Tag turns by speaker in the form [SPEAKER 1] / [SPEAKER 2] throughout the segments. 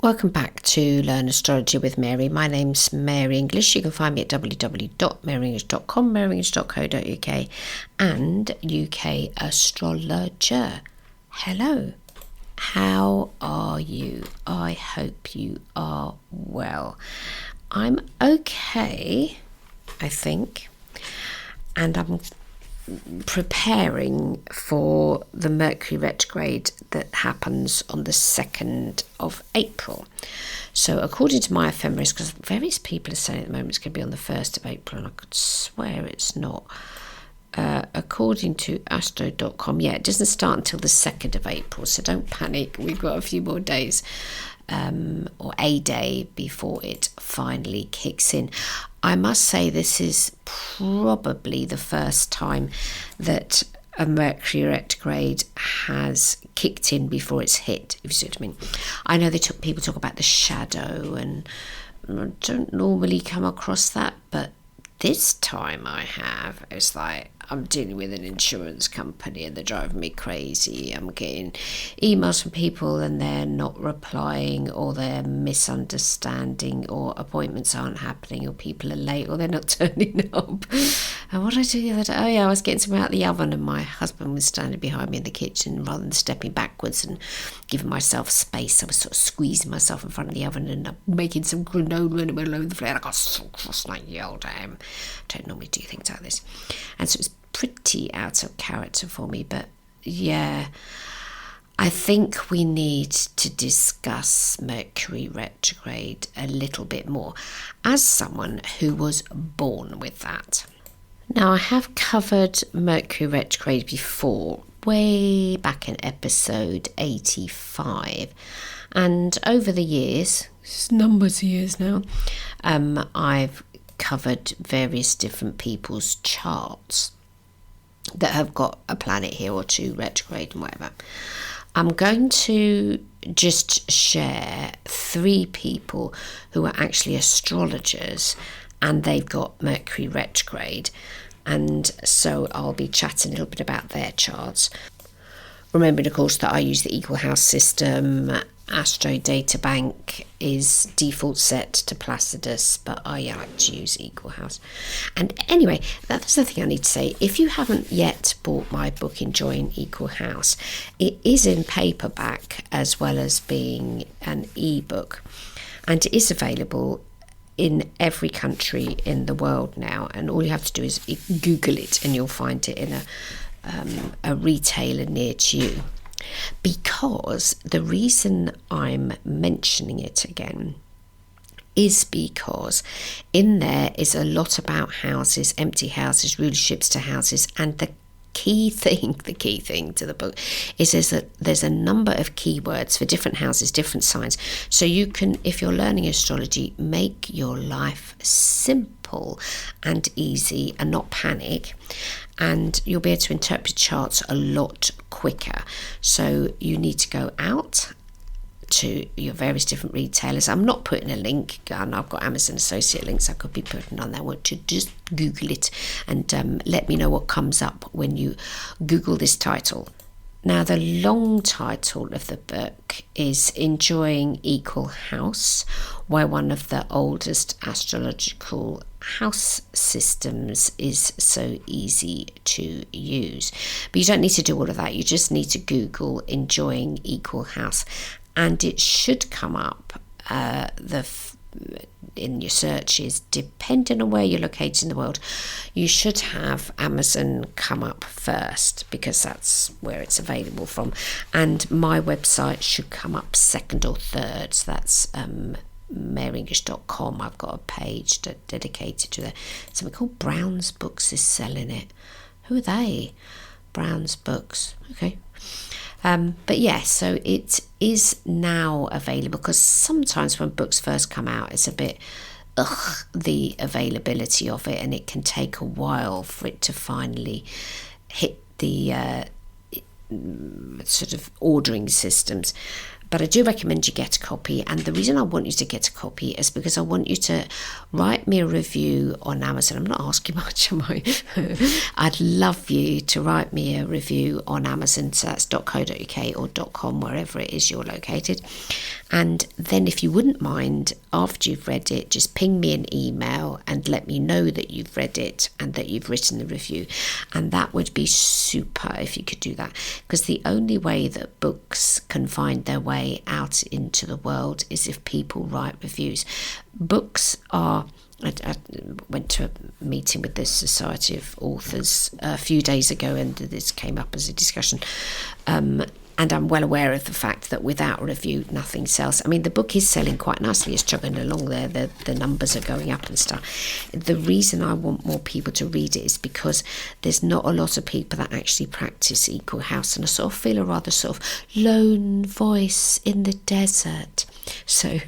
[SPEAKER 1] Welcome back to Learn Astrology with Mary. My name's Mary English. You can find me at www.maryenglish.com, maryenglish.co.uk and UK Astrologer. Hello. How are you? I hope you are well. I'm okay, I think, and I'm preparing for the Mercury Retrograde that happens on the 2nd of April. So according to my ephemeris, because various people are saying at the moment it's going to be on the 1st of April, and I could swear it's not. According to Astro.com, it doesn't start until the 2nd of April, so don't panic. We've got a few more days or a day before it finally kicks in. I must say this is probably the first time that a Mercury retrograde has kicked in before it's hit, if you see what I mean. I know people talk about the shadow, and I don't normally come across that, but this time I have. It's like I'm dealing with an insurance company and they're driving me crazy. I'm getting emails from people and they're not replying, or they're misunderstanding, or appointments aren't happening, or people are late, or they're not turning up. And what did I do the other day? Oh yeah, I was getting something out of the oven and my husband was standing behind me in the kitchen. Rather than stepping backwards and giving myself space, I was sort of squeezing myself in front of the oven and making some granola and it went all over the floor. And I got so cross and I yelled at him. I don't normally do things like this. And so it was pretty out of character for me, but yeah, I think we need to discuss Mercury retrograde a little bit more as someone who was born with that. Now, I have covered Mercury retrograde before, way back in episode 85, and over the years, it's numbers of years now, I've covered various different people's charts that have got a planet here or two retrograde and whatever. I'm going to just share 3 people who are actually astrologers and they've got Mercury retrograde, and so I'll be chatting a little bit about their charts. Remembering, of course, that I use the equal house system. Astro Data Bank is default set to Placidus, but I like to use equal house. And anyway, that's the thing I need to say. If you haven't yet bought my book Enjoying Equal House, it is in paperback as well as being an ebook, and it is available in every country in the world now, and all you have to do is Google it and you'll find it in a retailer near to you. Because the reason I'm mentioning it again is because in there is a lot about houses, empty houses, rulerships to houses, and the key thing to the book is there's a number of keywords for different houses, different signs, so you can, if you're learning astrology, make your life simple and easy and not panic, and you'll be able to interpret charts a lot quicker. So you need to go out to your various different retailers. I'm not putting a link, and I've got Amazon associate links I could be putting on there. I want to just Google it and let me know what comes up when you Google this title. Now, the long title of the book is Enjoying Equal House, where one of the oldest astrological house systems is so easy to use. But you don't need to do all of that. You just need to Google Enjoying Equal House, and it should come up in your searches, depending on where you're located in the world. You should have Amazon come up first because that's where it's available from, and my website should come up second or third. So that's maryenglish.com. I've got a page dedicated to that. Something called Brown's Books is selling it. Who are they? Brown's Books. Okay. But yeah, so it is now available, because sometimes when books first come out, it's a bit the availability of it, and it can take a while for it to finally hit the sort of ordering systems. But I do recommend you get a copy, and the reason I want you to get a copy is because I want you to write me a review on Amazon. I'm not asking much, am I? I'd love you to write me a review on Amazon, so that's .co.uk or .com, wherever it is you're located. And then if you wouldn't mind, after you've read it, just ping me an email and let me know that you've read it and that you've written the review. And that would be super if you could do that, because the only way that books can find their way out into the world is if people write reviews. Books are... I went to a meeting with the Society of Authors a few days ago, and this came up as a discussion. And I'm well aware of the fact that without a review, nothing sells. I mean, the book is selling quite nicely. It's chugging along there. The numbers are going up and stuff. The reason I want more people to read it is because there's not a lot of people that actually practice equal house. And I sort of feel a rather sort of lone voice in the desert. So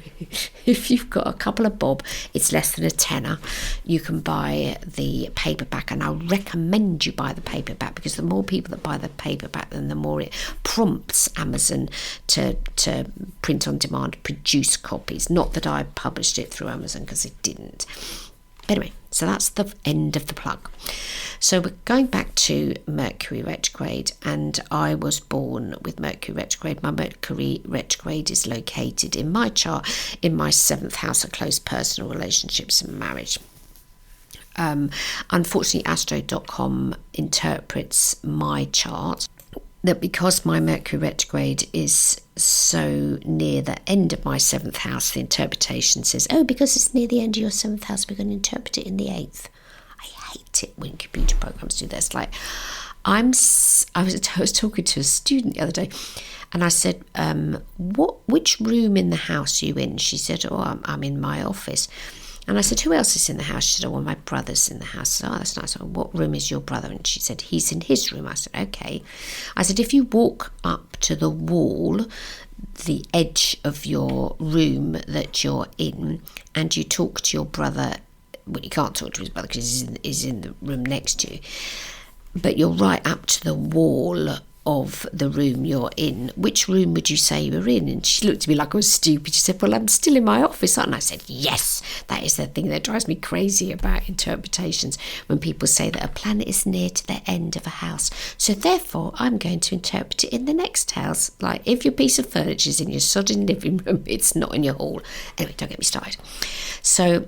[SPEAKER 1] if you've got a couple of bob, it's less than a tenner, you can buy the paperback, and I recommend you buy the paperback, because the more people that buy the paperback, then the more it prompts Amazon to print on demand, produce copies. Not that I published it through Amazon, because it didn't. Anyway, so that's the end of the plug. So we're going back to Mercury retrograde, and I was born with Mercury retrograde. My Mercury retrograde is located in my chart in my 7th house of close personal relationships and marriage. Unfortunately, Astro.com interprets my chart that because my Mercury retrograde is so near the end of my 7th house, the interpretation says, oh, because it's near the end of your 7th house, we're going to interpret it in the 8th. I hate it when computer programs do this. Like, I was talking to a student the other day, and I said, which room in the house are you in? She said, oh, I'm in my office. And I said, who else is in the house? She said, oh, well, my brother's in the house. I said, oh, that's nice. What room is your brother? And she said, he's in his room. I said, okay. I said, if you walk up to the wall, the edge of your room that you're in, and you talk to your brother, well, you can't talk to his brother because he's in the room next to you, but you're right up to the wall of the room you're in, which room would you say you were in? And she looked at me like I was stupid. She said, well, I'm still in my office, aren't I? I said, yes. That is the thing that drives me crazy about interpretations, when people say that a planet is near to the end of a house, so therefore I'm going to interpret it in the next house. Like, if your piece of furniture is in your sodden living room, it's not in your hall. Anyway, don't get me started. So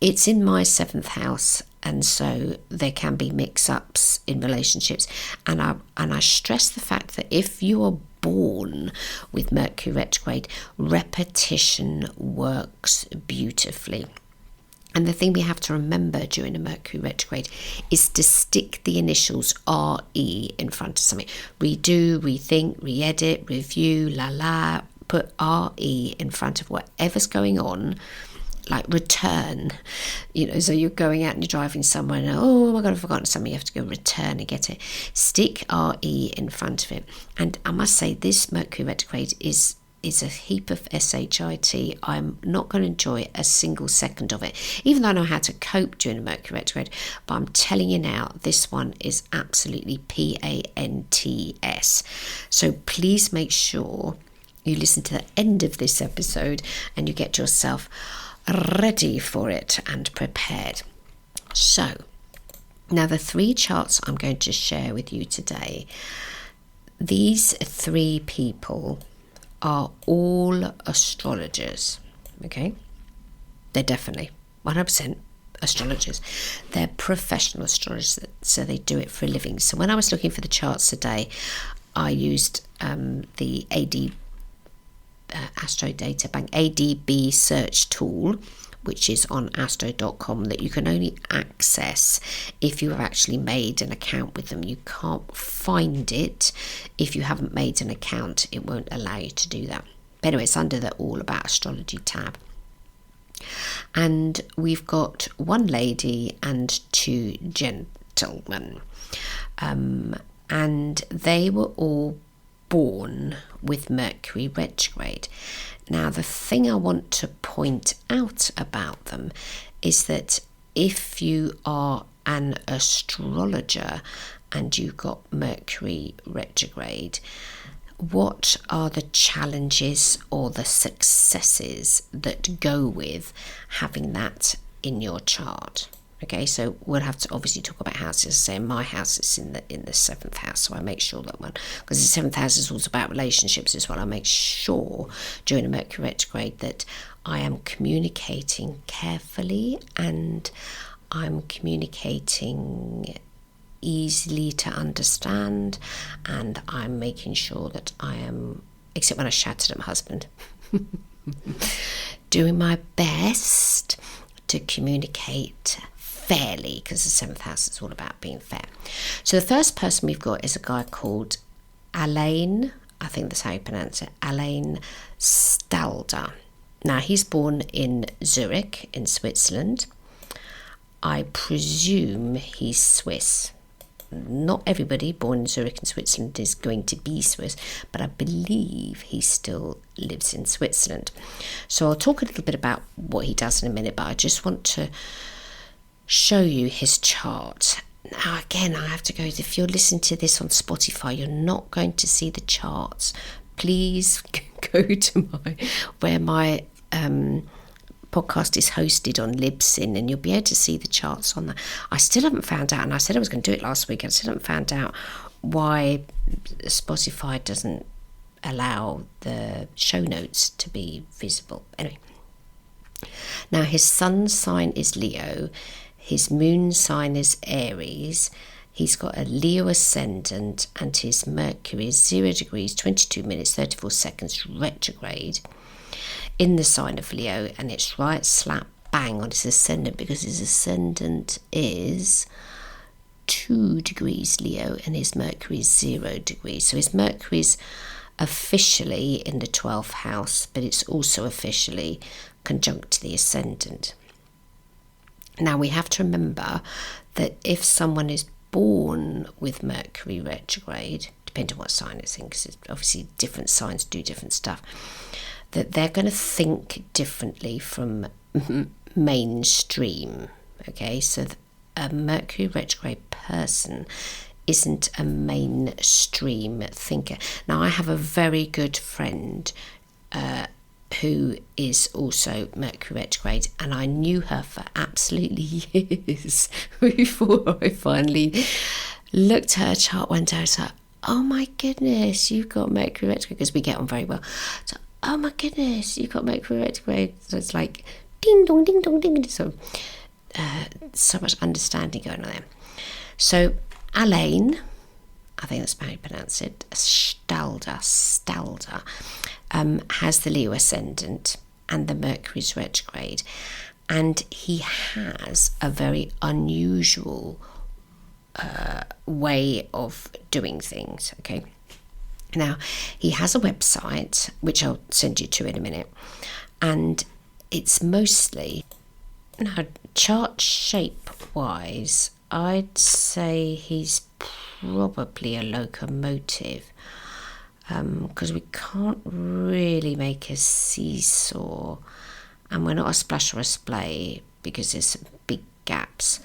[SPEAKER 1] it's in my 7th house, and so there can be mix-ups in relationships. And I stress the fact that if you are born with Mercury retrograde, repetition works beautifully. And the thing we have to remember during a Mercury retrograde is to stick the initials RE in front of something. Redo, rethink, re-edit, review, put RE in front of whatever's going on. Like return, so you're going out and you're driving somewhere and, oh my God, I've forgotten something, you have to go return and get it. Stick RE in front of it. And I must say, this Mercury retrograde is a heap of shit. I'm not going to enjoy a single second of it, even though I know how to cope during a Mercury retrograde. But I'm telling you now, this one is absolutely PANTS. So please make sure you listen to the end of this episode and you get yourself ready for it and prepared. So now the 3 charts I'm going to share with you today, these 3 people are all astrologers. Okay, they're definitely 100% astrologers. They're professional astrologers, so they do it for a living. So when I was looking for the charts today, I used the Astro Data Bank ADB search tool, which is on astro.com, that you can only access if you have actually made an account with them. You can't find it if you haven't made an account. It won't allow you to do that. But anyway, it's under the All About Astrology tab. And we've got 1 lady and 2 gentlemen. And they were all born with Mercury retrograde. Now, the thing I want to point out about them is that if you are an astrologer and you've got Mercury retrograde, what are the challenges or the successes that go with having that in your chart? Okay, so we'll have to obviously talk about houses. Say my house is in the 7th house, so I make sure that because the 7th house is also about relationships as well, I make sure during a Mercury retrograde that I am communicating carefully and I'm communicating easily to understand, and I'm making sure that I am, except when I shouted at my husband, doing my best to communicate fairly, because the 7th house is all about being fair. So the first person we've got is a guy called Alain, I think that's how you pronounce it, Alain Stalder. Now he's born in Zurich in Switzerland. I presume he's Swiss. Not everybody born in Zurich in Switzerland is going to be Swiss, but I believe he still lives in Switzerland. So I'll talk a little bit about what he does in a minute, but I just want to show you his chart. Now again, I have to go, if you're listening to this on Spotify, you're not going to see the charts. Please go to where my podcast is hosted on Libsyn, and you'll be able to see the charts on that. I still haven't found out, and I said I was going to do it last week, I still haven't found out why Spotify doesn't allow the show notes to be visible. Anyway, now his sun sign is Leo, his moon sign is Aries, he's got a Leo ascendant, and his Mercury is 0 degrees 22 minutes 34 seconds retrograde in the sign of Leo, and it's right slap bang on his ascendant, because his ascendant is 2 degrees Leo and his Mercury is 0 degrees. So his Mercury is officially in the 12th house, but it's also officially conjunct to the ascendant. Now we have to remember that if someone is born with Mercury retrograde, depending on what sign it's in, because obviously different signs do different stuff, that they're going to think differently from mainstream. Okay, so a Mercury retrograde person isn't a mainstream thinker. Now I have a very good friend who is also Mercury retrograde, and I knew her for absolutely years before I finally looked at her chart one day. I was like, oh my goodness, you've got Mercury retrograde, because we get on very well. So, oh my goodness, you've got Mercury retrograde. So it's like ding dong, ding dong, ding. So much understanding going on there. So Alain, I think that's how you pronounce it, Stalder, has the Leo ascendant and the Mercury's retrograde, and he has a very unusual way of doing things. Okay, now he has a website which I'll send you to in a minute, and it's mostly, now chart shape wise, I'd say he's probably a locomotive, because we can't really make a seesaw, and we're not a splash or a splay because there's some big gaps.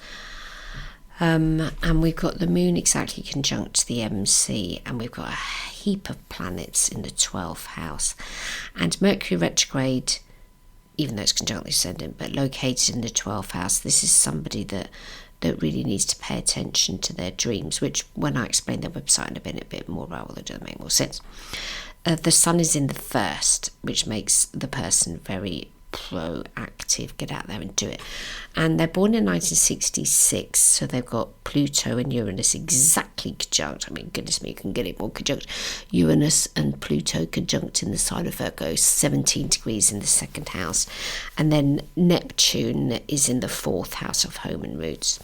[SPEAKER 1] And we've got the moon exactly conjunct to the MC, and we've got a heap of planets in the 12th house. And Mercury retrograde, even though it's conjunct the ascendant, but located in the 12th house, this is somebody that really needs to pay attention to their dreams, which when I explain their website in a bit more, well, it does make more sense. The sun is in the 1st, which makes the person very proactive, get out there and do it. And they're born in 1966, so they've got Pluto and Uranus exactly conjunct. I mean, goodness me, you can get it more conjunct. Uranus and Pluto conjunct in the sign of Virgo, 17 degrees in the 2nd house. And then Neptune is in the 4th house of home and roots.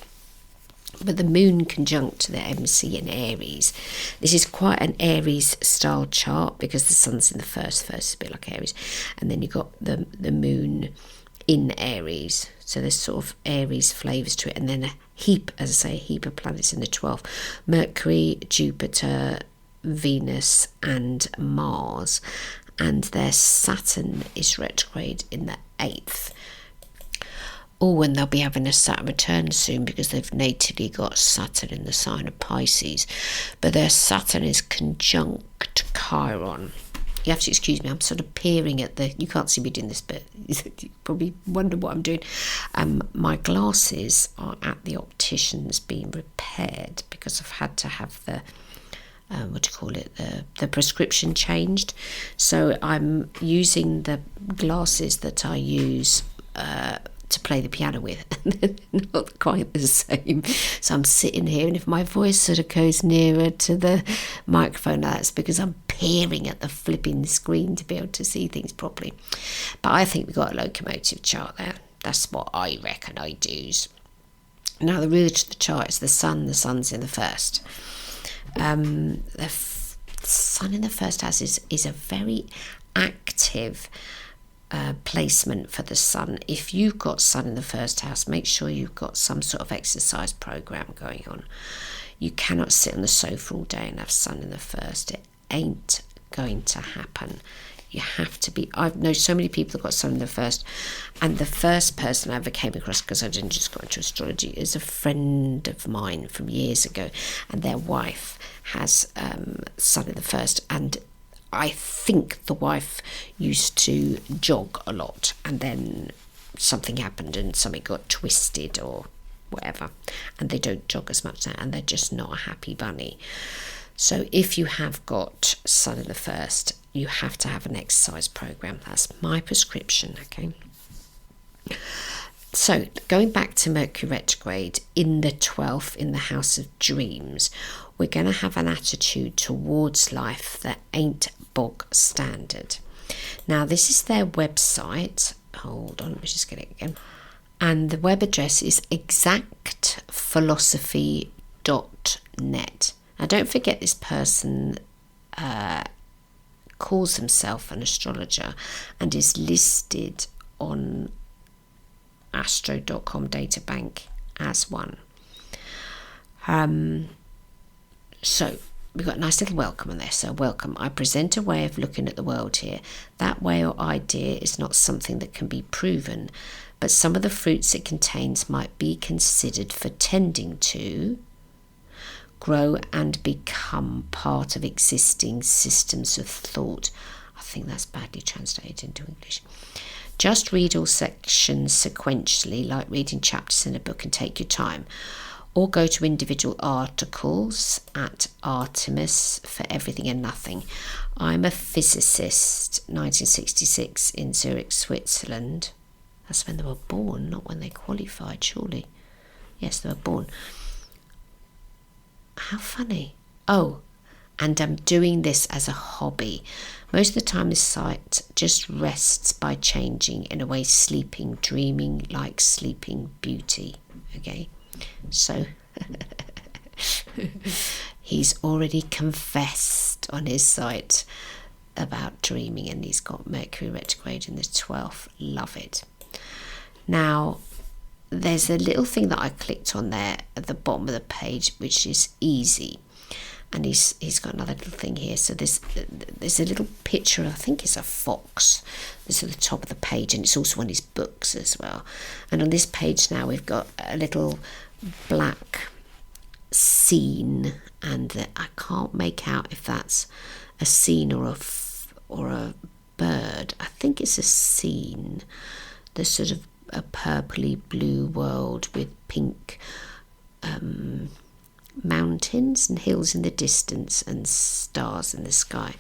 [SPEAKER 1] But the moon conjunct to the MC in Aries. This is quite an Aries style chart because the sun's in the first is a bit like Aries, and then you've got the moon in Aries, so there's sort of Aries flavours to it, and then a heap of planets in the 12th: Mercury, Jupiter, Venus and Mars, and their Saturn is retrograde in the 8th. Oh, and they'll be having a Saturn return soon because they've natively got Saturn in the sign of Pisces. But their Saturn is conjunct Chiron. You have to excuse me, I'm sort of peering at the... You can't see me doing this, but you probably wonder what I'm doing. My glasses are at the optician's being repaired because I've had to have the... the prescription changed. So I'm using the glasses that I use to play the piano with. Not quite the same. So I'm sitting here, and if my voice sort of goes nearer to the microphone, that's because I'm peering at the flipping screen to be able to see things properly. But I think we've got a locomotive chart there. That's what I reckon I do. Now the ruler to the chart is the sun. The sun's in the first. The sun in the first house is a very active placement for the sun. If you've got sun in the first house, make sure you've got some sort of exercise program going on. You cannot sit on the sofa all day and have sun in the first. It ain't going to happen. You have to be... I know so many people that got sun in the first, and the first person I ever came across, because I didn't just go into astrology, is a friend of mine from years ago, and their wife has sun in the first, and I think the wife used to jog a lot, and then something happened and something got twisted or whatever, and they don't jog as much now, and they're just not a happy bunny. So if you have got sun in the first, you have to have an exercise program. That's my prescription, okay? So going back to Mercury retrograde in the 12th, in the house of dreams, we're going to have an attitude towards life that ain't bog standard. Now this is their website. Hold on, let me just get it again. And the web address is exactphilosophy.net. Now don't forget, this person calls himself an astrologer and is listed on Astro.com databank as one. So we've got a nice little welcome on there. So welcome. I present a way of looking at the world here. That way or idea is not something that can be proven, but some of the fruits it contains might be considered for tending to grow and become part of existing systems of thought. I think that's badly translated into English. Just read all sections sequentially, like reading chapters in a book, and take your time. Or go to individual articles at Artemis for everything and nothing. I'm a physicist, 1966 in Zurich, Switzerland. That's when they were born, not when they qualified, surely. Yes, they were born. How funny. Oh, and I'm doing this as a hobby. Most of the time this site just rests by changing, in a way, sleeping, dreaming like Sleeping Beauty. Okay, so he's already confessed on his site about dreaming, and he's got Mercury retrograde in the 12th. Love it. Now there's a little thing that I clicked on there at the bottom of the page, which is easy, and he's got another little thing here. So there's a little picture, I think it's a fox, that's at the top of the page, and it's also on his books as well. And on this page now we've got a little black scene, and I can't make out if that's a scene or a bird. I think it's a scene. There's sort of a purpley blue world with pink mountains and hills in the distance and stars in the sky.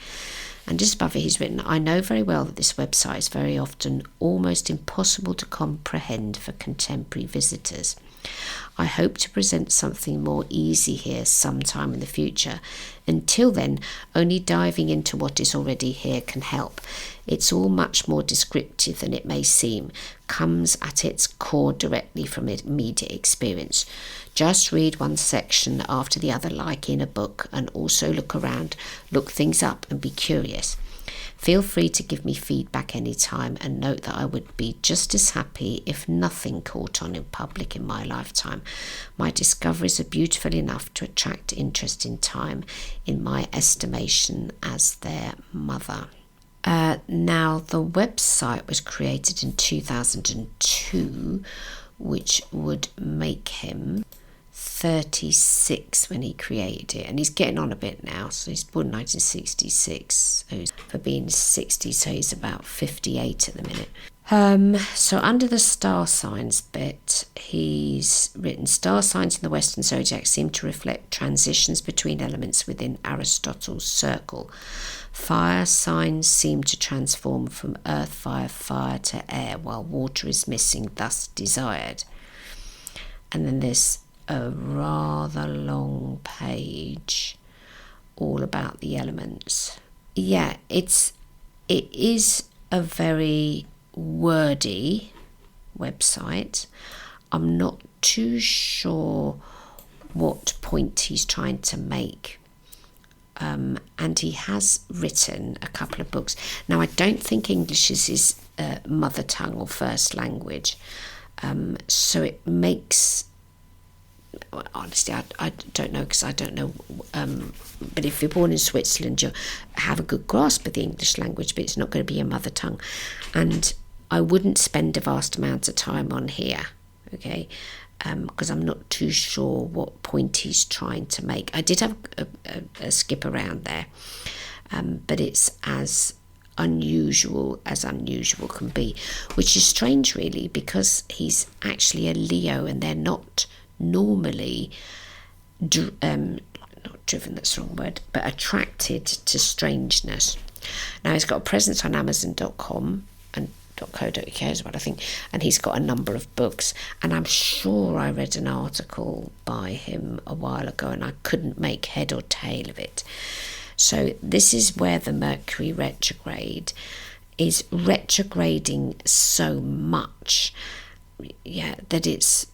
[SPEAKER 1] And just above it he's written, I know very well that this website is very often almost impossible to comprehend for contemporary visitors. I hope to present something more easy here sometime in the future. Until then, only diving into what is already here can help. It's all much more descriptive than it may seem, comes at its core directly from immediate experience. Just read one section after the other like in a book, and also look around, look things up and be curious. Feel free to give me feedback anytime, and note that I would be just as happy if nothing caught on in public in my lifetime. My discoveries are beautiful enough to attract interest in time, in my estimation as their mother. Now the website was created in 2002 which would make him 36 when he created it, and he's getting on a bit now. So he's born 1966, so for being 60, so he's about 58 at the minute. So under the star signs bit, he's written, star signs in the Western zodiac seem to reflect transitions between elements within Aristotle's circle. Fire signs seem to transform from earth, fire to air, while water is missing, thus desired. And then there's a rather long page all about the elements. Yeah, it is a very wordy website. I'm not too sure what point he's trying to make. And he has written a couple of books. Now, I don't think English is his mother tongue or first language. So it makes... honestly, I don't know, because I don't know. But if you're born in Switzerland, you have a good grasp of the English language, but it's not going to be your mother tongue. And I wouldn't spend a vast amount of time on here, okay? Because I'm not too sure what point he's trying to make. I did have a skip around there, but it's as unusual can be, which is strange, really, because he's actually a Leo, and they're not normally not driven, that's the wrong word, but attracted to strangeness. Now, he's got a presence on Amazon.com and .co.uk as well, I think, and he's got a number of books, and I'm sure I read an article by him a while ago and I couldn't make head or tail of it. So this is where the Mercury retrograde is retrograding so much, that it's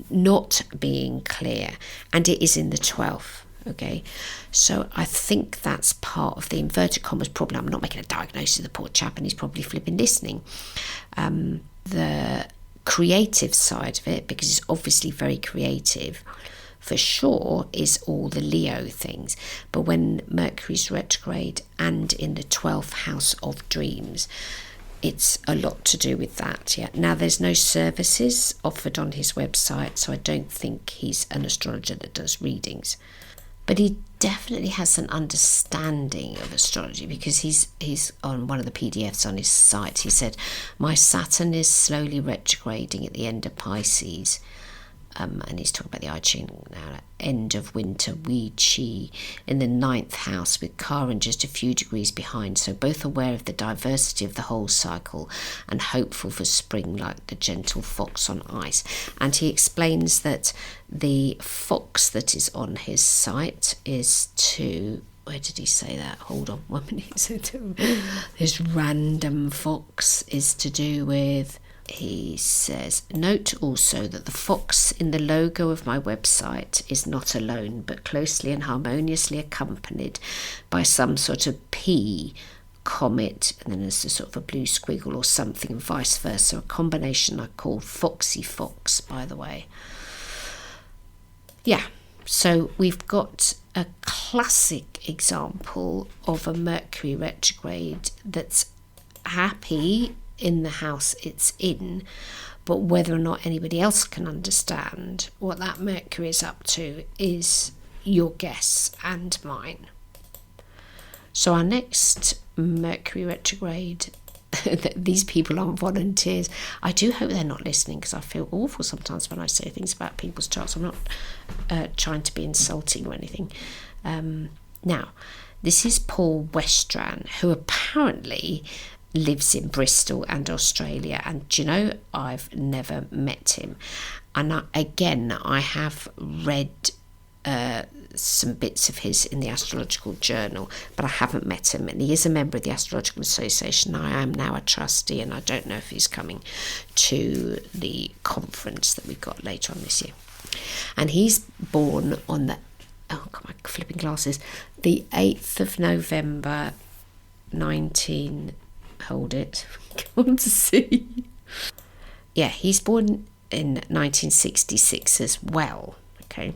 [SPEAKER 1] not being clear, and it is in the 12th. Okay, so I think that's part of the inverted commas problem. I'm not making a diagnosis of the poor chap, and he's probably flipping listening. The creative side of it, because he's obviously very creative, for sure, is all the Leo things. But when Mercury's retrograde and in the 12th house of dreams, it's a lot to do with that. Yeah. Now, there's no services offered on his website, so I don't think he's an astrologer that does readings. But he definitely has an understanding of astrology, because he's on one of the PDFs on his site. He said, my Saturn is slowly retrograding at the end of Pisces. And he's talking about the I Ching now, end of winter, Wei Chi, in the 9th house, with Chiron just a few degrees behind. So both aware of the diversity of the whole cycle and hopeful for spring like the gentle fox on ice. And he explains that the fox that is on his site is to... Where did he say that? Hold on 1 minute. This random fox is to do with... He says, note also that the fox in the logo of my website is not alone, but closely and harmoniously accompanied by some sort of P, comet, and then there's a sort of a blue squiggle or something, and vice versa. A combination I call Foxy Fox, by the way. Yeah, so we've got a classic example of a Mercury retrograde that's happy in the house it's in, but whether or not anybody else can understand what that Mercury is up to is your guess and mine. So our next Mercury retrograde, these people aren't volunteers. I do hope they're not listening, because I feel awful sometimes when I say things about people's charts. I'm not trying to be insulting or anything. Now, this is Paul Westran, who apparently lives in Bristol and Australia, and do you know, I've never met him. And I have read some bits of his in the Astrological Journal, but I haven't met him, and he is a member of the Astrological Association. I am now a trustee, and I don't know if he's coming to the conference that we've got later on this year. And he's born on the my flipping glasses, the 8th of November 19 hold it, can't see. Yeah, he's born in 1966 as well. Okay.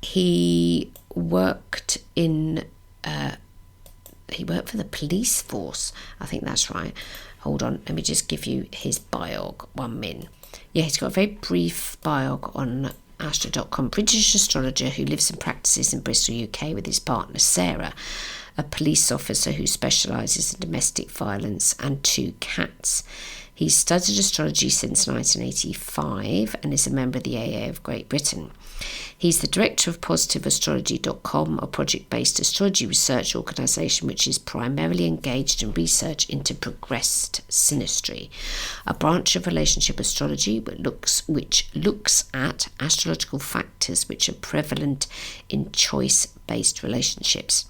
[SPEAKER 1] He worked in he worked for the police force, I think that's right, Hold on, let me just give you his biog, 1 min. Yeah, he's got a very brief biog on Astro.com. British astrologer who lives and practices in Bristol, UK with his partner Sarah, a police officer who specialises in domestic violence, and 2 cats. He's studied astrology since 1985 and is a member of the AA of Great Britain. He's the director of positiveastrology.com, a project-based astrology research organisation which is primarily engaged in research into progressed synastry, a branch of relationship astrology which looks at astrological factors which are prevalent in choice-based relationships.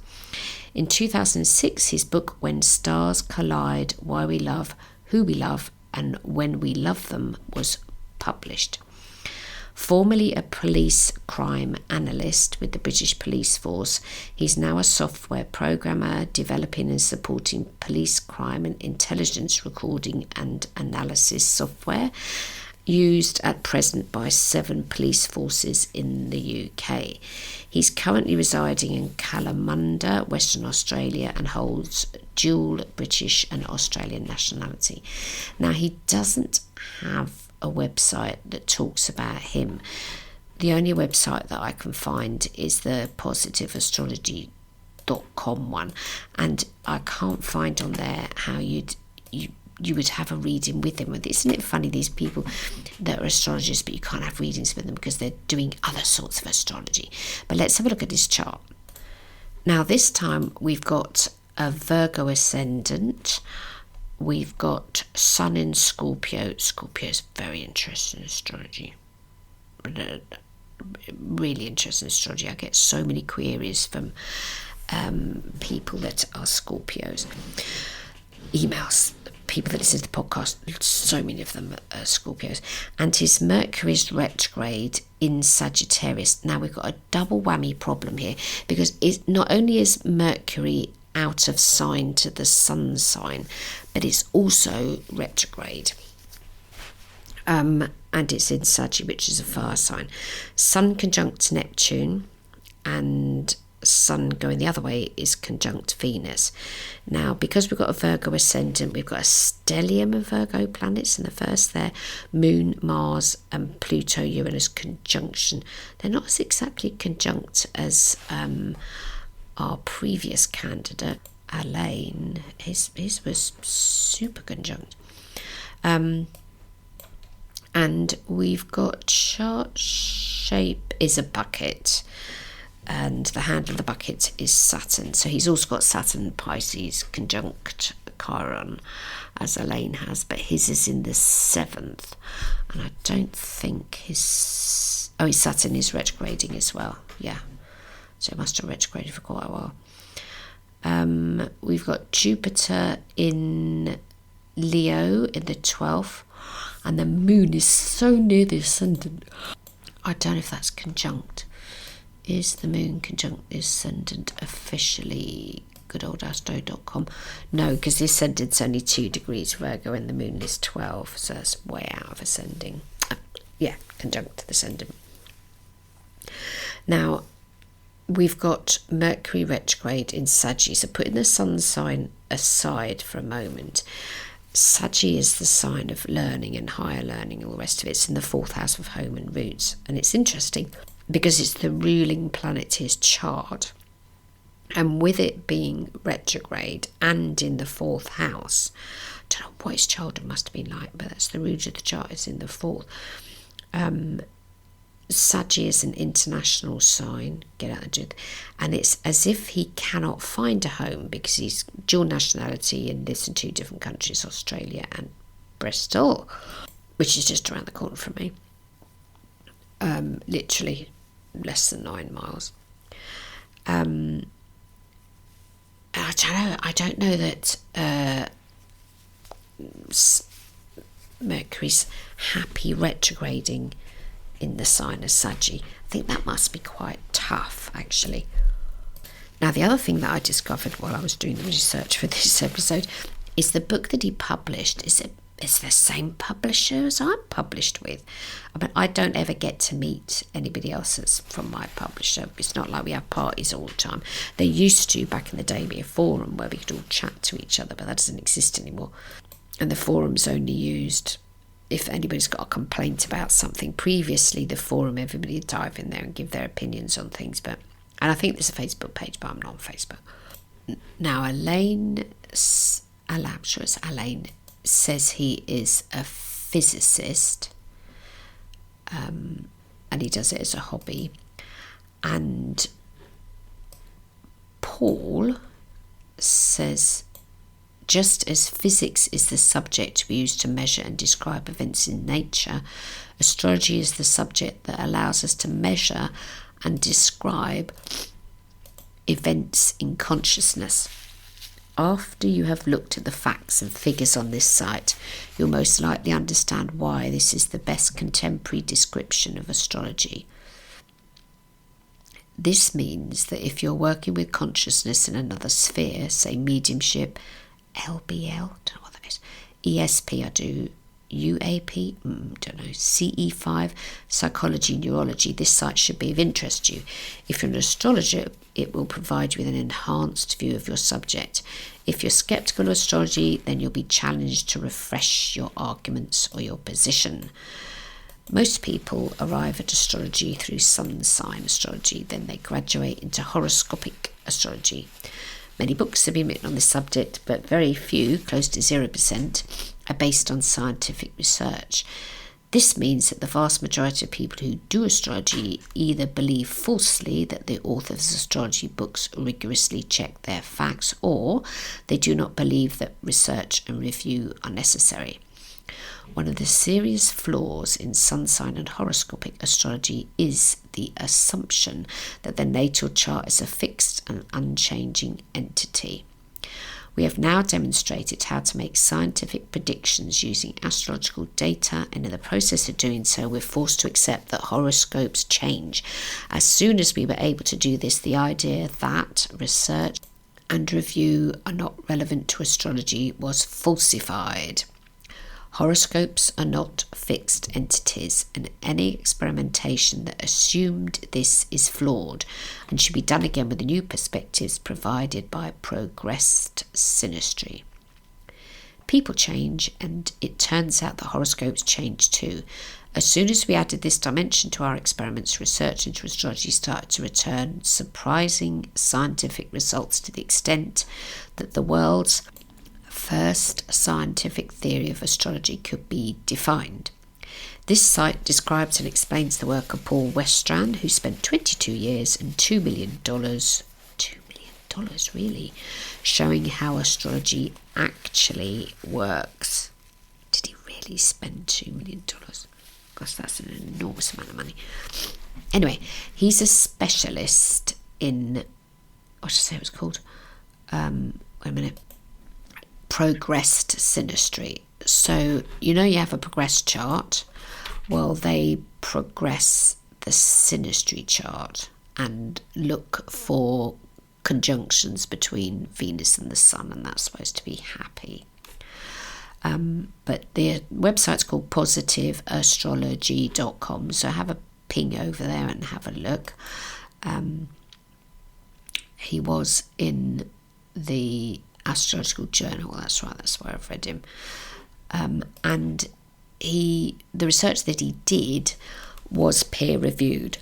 [SPEAKER 1] In 2006, his book When Stars Collide, Why We Love, Who We Love and When We Love Them was published. Formerly a police crime analyst with the British Police Force, he's now a software programmer developing and supporting police crime and intelligence recording and analysis software used at present by 7 police forces in the UK. He's currently residing in Kalamunda, Western Australia, and holds dual British and Australian nationality. Now, he doesn't have a website that talks about him. The only website that I can find is the positiveastrology.com one, and I can't find on there how you would have a reading with him. Isn't it funny, these people that are astrologers but you can't have readings with them because they're doing other sorts of astrology. But let's have a look at his chart. Now this time we've got a Virgo ascendant, we've got Sun in Scorpio. Scorpio is very interesting in astrology, really interesting astrology. I get so many queries from people that are Scorpios, emails, people that listen to the podcast, so many of them are Scorpios. And his Mercury's retrograde in Sagittarius. Now we've got a double whammy problem here, because not only is Mercury out of sign to the sun sign, but it's also retrograde. And it's in Sagittarius, which is a fire sign. Sun conjunct Neptune, and Sun going the other way is conjunct Venus. Now, because we've got a Virgo ascendant, we've got a stellium of Virgo planets in the first there, Moon, Mars and Pluto, Uranus conjunction. They're not as exactly conjunct as our previous candidate, Alain. His was super conjunct. And we've got chart shape is a bucket, and the handle of the bucket is Saturn. So he's also got Saturn Pisces conjunct Chiron, as Alain has, but his is in the 7th, and I don't think his Saturn is retrograding as well. Yeah, so it must have retrograded for quite a while. We've got Jupiter in Leo in the 12th, and the moon is so near the ascendant. I don't know if that's conjunct. Is the moon conjunct the ascendant officially? Good old Astro.com. No, because the ascendant's only 2 degrees Virgo and the moon is 12, so that's way out of ascending. Conjunct the ascendant. Now, we've got Mercury retrograde in Sagittarius. So putting the sun sign aside for a moment, Sagittarius is the sign of learning and higher learning and all the rest of it. It's in the 4th house of home and roots. And it's interesting because it's the ruling planet to his chart. And with it being retrograde and in the 4th house, I don't know what his childhood must have been like, but that's the root of the chart, is in the 4th. Sagittarius is an international sign, and it's as if he cannot find a home because he's dual nationality and lives in 2 different countries, Australia and Bristol, which is just around the corner from me. Literally less than 9 miles. I don't know that Mercury's happy retrograding in the sign of Saggy. I think that must be quite tough, actually. Now, the other thing that I discovered while I was doing the research for this episode is the book that he published is the same publisher as I'm published with. I mean, I don't ever get to meet anybody else that's from my publisher. It's not like we have parties all the time. There used to, back in the day, be a forum where we could all chat to each other, but that doesn't exist anymore. And the forum's only used if anybody's got a complaint about something. Previously, the forum, everybody would dive in there and give their opinions on things. And I think there's a Facebook page, but I'm not on Facebook. Now, Alain, I'm sure it's Alain, says he is a physicist, and he does it as a hobby. And Paul says, just as physics is the subject we use to measure and describe events in nature, astrology is the subject that allows us to measure and describe events in consciousness. After you have looked at the facts and figures on this site, you'll most likely understand why this is the best contemporary description of astrology. This means that if you're working with consciousness in another sphere, say mediumship, LBL, don't know what that is, ESP, I do, UAP, don't know, CE5, psychology, neurology, this site should be of interest to you. If you're an astrologer, it will provide you with an enhanced view of your subject. If you're sceptical of astrology, then you'll be challenged to refresh your arguments or your position. Most people arrive at astrology through sun sign astrology, then they graduate into horoscopic astrology. Many books have been written on this subject, but very few, close to 0%, are based on scientific research. This means that the vast majority of people who do astrology either believe falsely that the authors of astrology books rigorously check their facts, or they do not believe that research and review are necessary. One of the serious flaws in sun sign and horoscopic astrology is the assumption that the natal chart is a fixed and unchanging entity. We have now demonstrated how to make scientific predictions using astrological data, and in the process of doing so, we're forced to accept that horoscopes change. As soon as we were able to do this, the idea that research and review are not relevant to astrology was falsified. Horoscopes are not fixed entities, and any experimentation that assumed this is flawed and should be done again with the new perspectives provided by progressed synastry. People change, and it turns out that horoscopes change too. As soon as we added this dimension to our experiments, research into astrology started to return surprising scientific results, to the extent that the world's first scientific theory of astrology could be defined. This site describes and explains the work of Paul Westran, who spent 22 years and $2 million, $2 million really, showing how astrology actually works. Did he really spend $2 million? Gosh, that's an enormous amount of money. Anyway, he's a specialist in, what did I say it was called? Wait a minute. Progressed synastry. So, you have a progressed chart. Well, they progress the synastry chart and look for conjunctions between Venus and the Sun, and that's supposed to be happy. But the website's called positiveastrology.com, so have a ping over there and have a look. He was in the Astrological Journal, that's right, that's where I've read him. And the research that he did was peer-reviewed.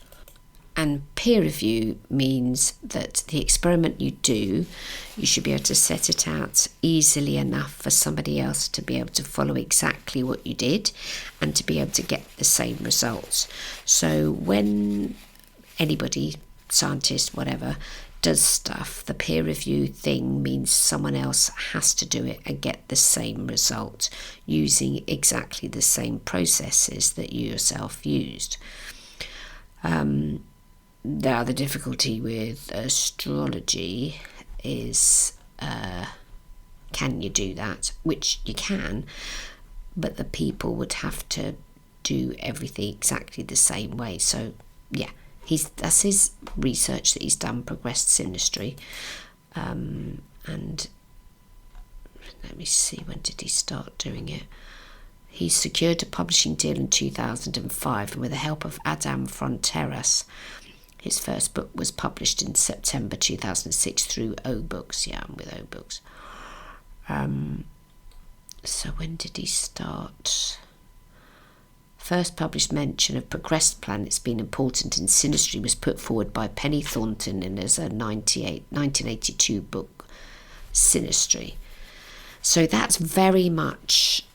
[SPEAKER 1] And peer review means that the experiment you do, you should be able to set it out easily enough for somebody else to be able to follow exactly what you did and to be able to get the same results. So when anybody, scientist, whatever, does stuff, the peer review thing means someone else has to do it and get the same result using exactly the same processes that you yourself used. The other difficulty with astrology is can you do that? Which you can, but the people would have to do everything exactly the same way. So yeah, that's his research that he's done, progressed synastry. And let me see, when did he start doing it? He secured a publishing deal in 2005, and with the help of Adam Fronteras, his first book was published in September 2006 through O Books. Yeah, I'm with O Books. So when did he start? First published mention of progressed planets being important in synastry was put forward by Penny Thornton in his 1982 book, Synastry. So that's very much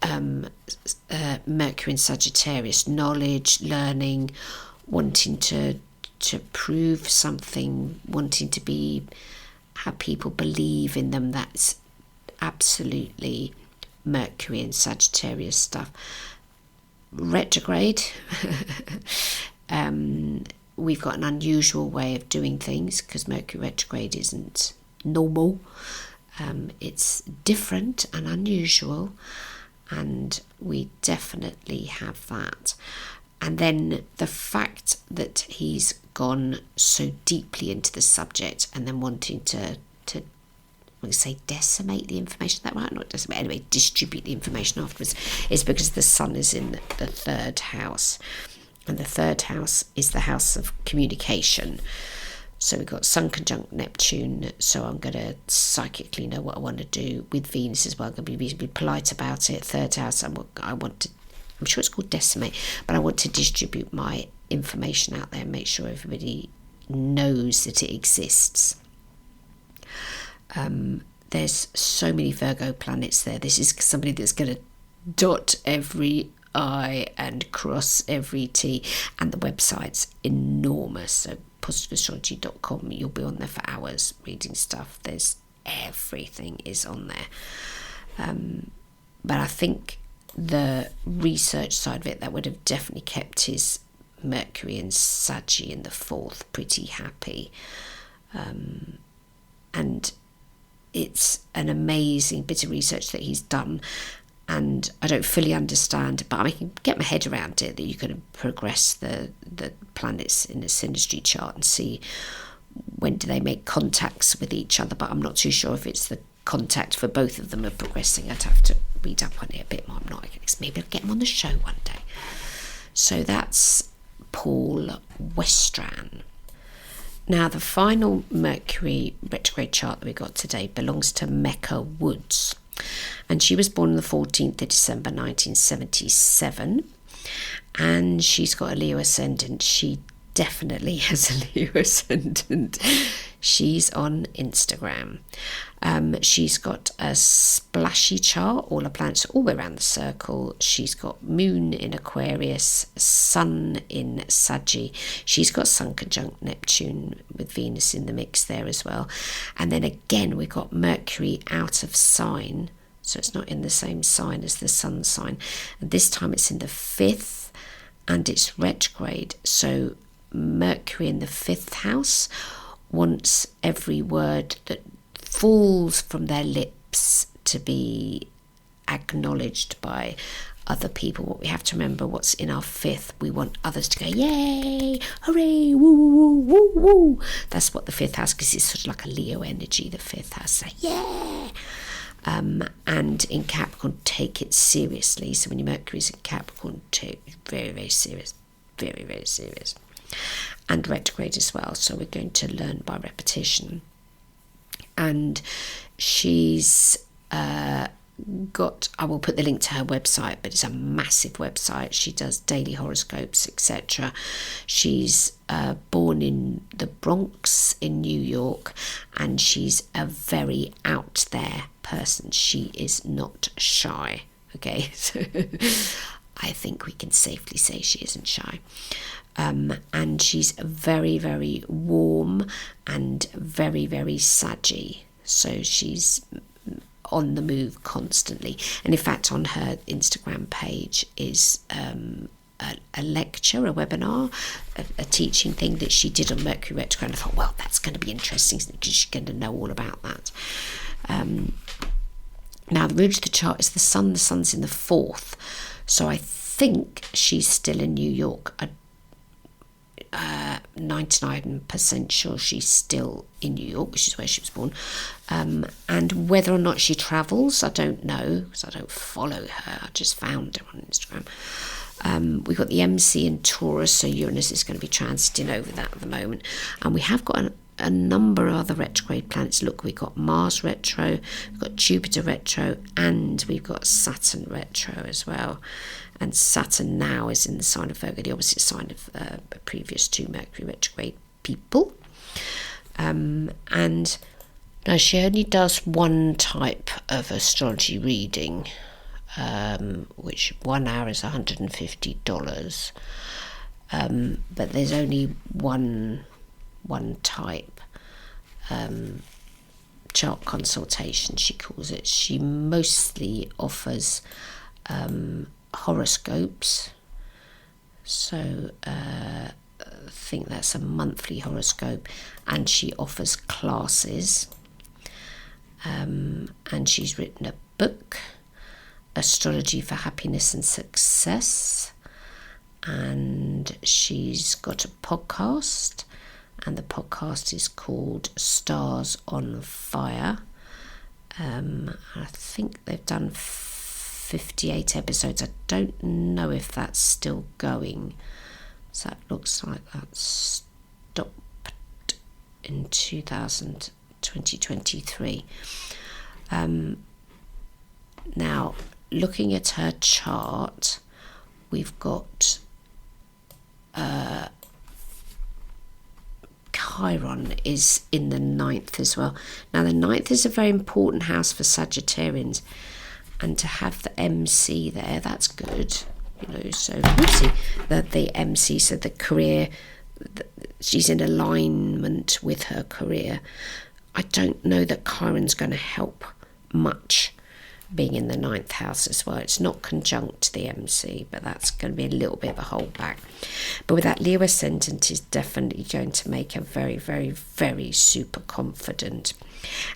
[SPEAKER 1] Mercury in Sagittarius, knowledge, learning, wanting to prove something, wanting to have people believe in them. That's absolutely Mercury in Sagittarius stuff. Retrograde, we've got an unusual way of doing things because Mercury retrograde isn't normal. It's different and unusual, and we definitely have that. And then the fact that he's gone so deeply into the subject and then wanting to we say decimate the information, that right? Not decimate, anyway, distribute the information afterwards, is because the sun is in the third house. And the third house is the house of communication. So we've got Sun conjunct Neptune, so I'm going to psychically know what I want to do with Venus as well. I'm going to be reasonably polite about it. Third house, I'm sure it's called decimate, but I want to distribute my information out there and make sure everybody knows that it exists. There's so many Virgo planets there. This is somebody that's going to dot every I and cross every T, and the website's enormous. So positiveastrology.com, you'll be on there for hours reading stuff. There's everything is on there. But I think the research side of it, that would have definitely kept his Mercury and Saggy in the fourth pretty happy. And it's an amazing bit of research that he's done, and I don't fully understand, but I can get my head around it, that you can progress the planets in a synastry chart and see when do they make contacts with each other, but I'm not too sure if it's the contact for both of them are progressing. I'd have to read up on it a bit more. I'm not, maybe I'll get him on the show one day. So that's Paul Westran. Now, the final Mercury retrograde chart that we got today belongs to Mecca Woods. And she was born on the 14th of December 1977. And she's got a Leo ascendant. She definitely has a Leo ascendant. She's on Instagram. She's got a splashy chart. All her planets are all the way around the circle. She's got Moon in Aquarius, Sun in Saggy. She's got Sun conjunct Neptune with Venus in the mix there as well. And then again, we've got Mercury out of sign. So it's not in the same sign as the Sun sign. And this time it's in the 5th and it's retrograde. So Mercury in the 5th house wants every word that falls from their lips to be acknowledged by other people. What we have to remember, what's in our 5th, we want others to go, yay, hooray, woo, woo, woo, woo. That's what the 5th house, because it's sort of like a Leo energy, the 5th house, so yeah. And in Capricorn, take it seriously. So when your Mercury's in Capricorn, take it very, very serious. Very, very serious. And retrograde as well. So we're going to learn by repetition. And she's got, I will put the link to her website, but it's a massive website. She does daily horoscopes, etc. She's born in the Bronx in New York, and she's a very out there person. She is not shy. Okay, so I think we can safely say she isn't shy. And she's very, very warm and very, very saggy. So she's on the move constantly. And in fact, on her Instagram page is a lecture, a webinar, a teaching thing that she did on Mercury retrograde. And I thought, well, that's going to be interesting because she's going to know all about that. Now, the root of the chart is the sun. The sun's in the 4th. So I think she's still in New York. 99% sure she's still in New York, which is where she was born. And whether or not she travels, I don't know, because I don't follow her. I just found her on Instagram. We've got the MC in Taurus, so Uranus is going to be transiting over that at the moment. And we have got a number of other retrograde planets. Look, we've got Mars retro, we've got Jupiter retro, and we've got Saturn retro as well. And Saturn now is in the sign of Virgo, the opposite sign of previous two Mercury retrograde people. And now she only does one type of astrology reading, which 1 hour is $150. But there's only one type, chart consultation, she calls it. She mostly offers horoscopes, so I think that's a monthly horoscope, and she offers classes, and she's written a book, Astrology for Happiness and Success, and she's got a podcast, and the podcast is called Stars on Fire. I think they've done 58 episodes. I don't know if that's still going. So it looks like that stopped in 2023. Now, looking at her chart, we've got Chiron is in the 9th as well. Now, the 9th is a very important house for Sagittarians, and to have the MC there, that's good. So the MC, so the career, she's in alignment with her career. I don't know that Chiron's going to help much being in the 9th house as well. It's not conjunct the MC, but that's going to be a little bit of a holdback. But with that, Leo Ascendant is definitely going to make her very, very, very super confident.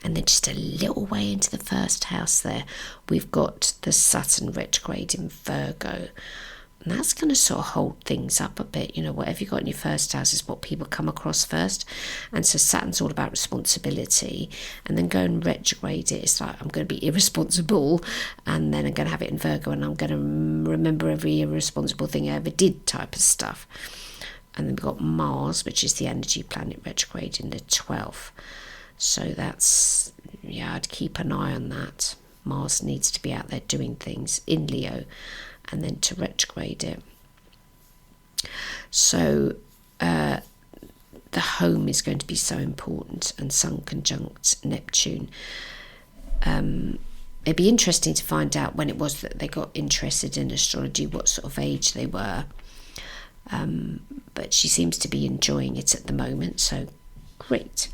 [SPEAKER 1] And then just a little way into the 1st house there, we've got the Saturn retrograde in Virgo. And that's going to sort of hold things up a bit. Whatever you got in your 1st house is what people come across first. And so Saturn's all about responsibility. And then go and retrograde it. It's like, I'm going to be irresponsible. And then I'm going to have it in Virgo. And I'm going to remember every irresponsible thing I ever did type of stuff. And then we've got Mars, which is the energy planet, retrograde in the 12th. So that's, I'd keep an eye on that. Mars needs to be out there doing things in Leo, and then to retrograde it. So the home is going to be so important, and Sun conjunct Neptune. It'd be interesting to find out when it was that they got interested in astrology, what sort of age they were. But she seems to be enjoying it at the moment, so great.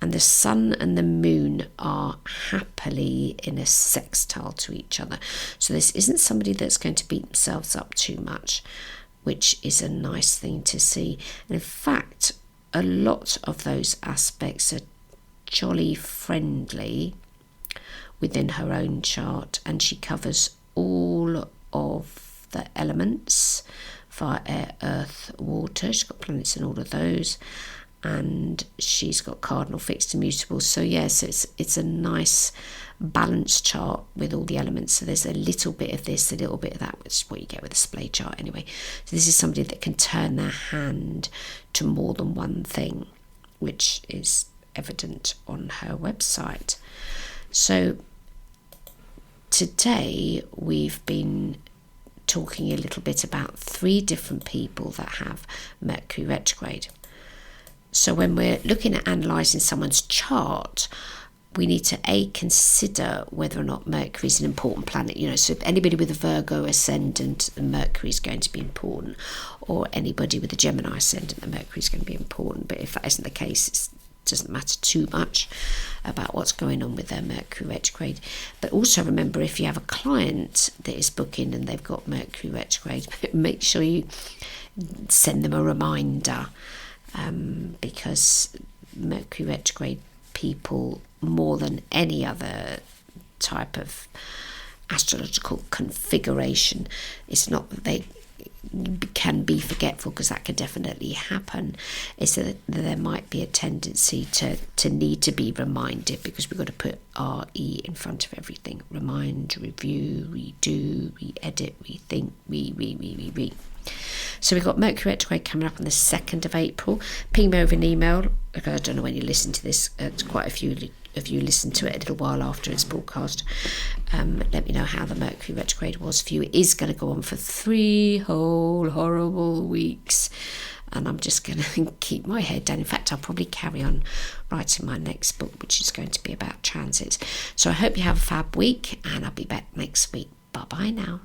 [SPEAKER 1] And the sun and the moon are happily in a sextile to each other. So this isn't somebody that's going to beat themselves up too much, which is a nice thing to see. And in fact, a lot of those aspects are jolly friendly within her own chart, and she covers all of the elements: fire, air, earth, water. She's got planets in all of those. And she's got cardinal, fixed, and mutable. So yes, it's a nice balanced chart with all the elements. So there's a little bit of this, a little bit of that, which is what you get with a splay chart anyway. So this is somebody that can turn their hand to more than one thing, which is evident on her website. So today we've been talking a little bit about 3 different people that have Mercury retrograde. So when we're looking at analysing someone's chart, we need to consider whether or not Mercury is an important planet. So if anybody with a Virgo ascendant, the Mercury is going to be important, or anybody with a Gemini ascendant, the Mercury is going to be important. But if that isn't the case, it doesn't matter too much about what's going on with their Mercury retrograde. But also remember, if you have a client that is booking and they've got Mercury retrograde, make sure you send them a reminder. Because Mercury retrograde people, more than any other type of astrological configuration, it's not that they can be forgetful, because that can definitely happen. It's that there might be a tendency to need to be reminded, because we've got to put RE in front of everything. Remind, review, redo, re-edit, rethink, re. So we've got Mercury Retrograde coming up on the 2nd of April. Ping me over an email, because I don't know when you listen to this. Quite a few of you listen to it a little while after it's broadcast. Let me know how the Mercury Retrograde was for you. It is going to go on for 3 whole horrible weeks. And I'm just going to keep my head down. In fact, I'll probably carry on writing my next book, which is going to be about transits. So I hope you have a fab week, and I'll be back next week. Bye-bye now.